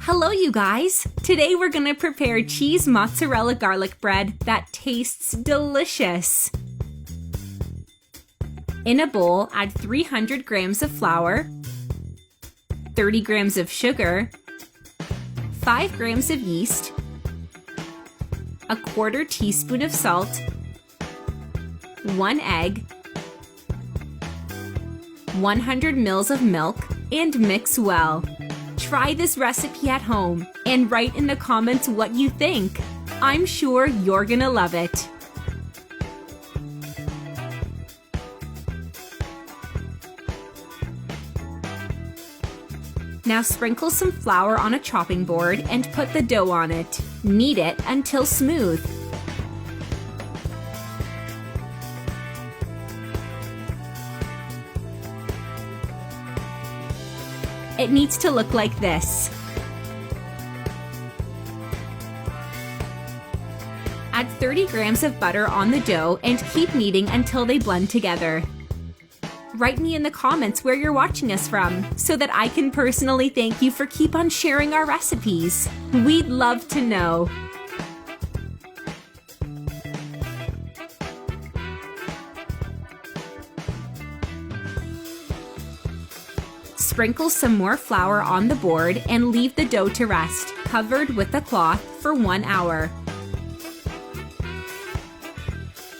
Hello you guys! Today we're gonna prepare cheese mozzarella garlic bread that tastes delicious. In a bowl, add 300 grams of flour, 30 grams of sugar, 5 grams of yeast, a quarter teaspoon of salt, 1 egg, 100 ml of milk, and mix well. Try this recipe at home and write in the comments what you think. I'm sure you're gonna love it. Now sprinkle some flour on a chopping board and put the dough on it. Knead it until smooth. It needs to look like this. Add 30 grams of butter on the dough and keep kneading until they blend together. Write me in the comments where you're watching us from so that I can personally thank you for keep on sharing our recipes. We'd love to know. Sprinkle some more flour on the board and leave the dough to rest, covered with a cloth for 1 hour.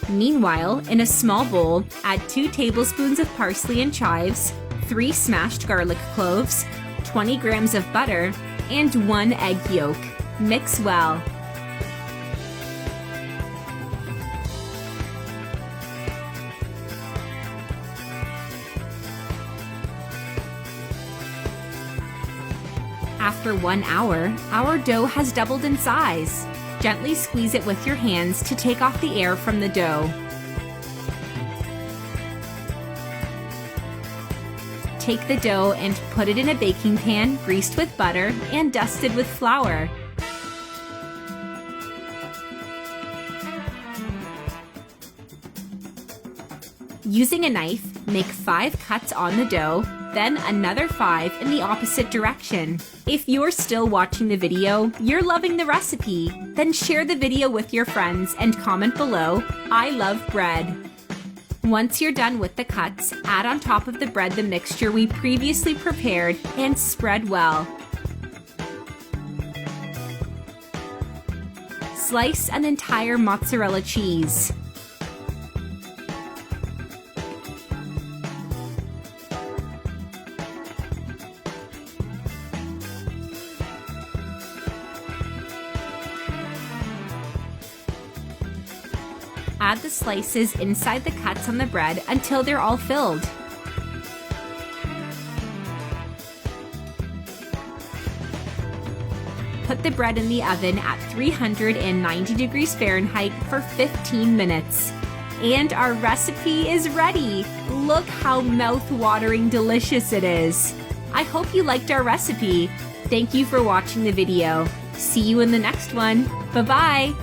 Meanwhile, in a small bowl, add 2 tablespoons of parsley and chives, 3 smashed garlic cloves, 20 grams of butter, and 1 egg yolk. Mix well. After 1 hour, our dough has doubled in size. Gently squeeze it with your hands to take off the air from the dough. Take the dough and put it in a baking pan greased with butter and dusted with flour. Using a knife, make 5 cuts on the dough, then another 5 in the opposite direction. If you're still watching the video, you're loving the recipe, then share the video with your friends and comment below, "I love bread." Once you're done with the cuts, add on top of the bread the mixture we previously prepared and spread well. Slice an entire mozzarella cheese. Add the slices inside the cuts on the bread until they're all filled. Put the bread in the oven at 390 degrees Fahrenheit for 15 minutes. And our recipe is ready! Look how mouth-watering delicious it is! I hope you liked our recipe. Thank you for watching the video. See you in the next one. Bye-bye!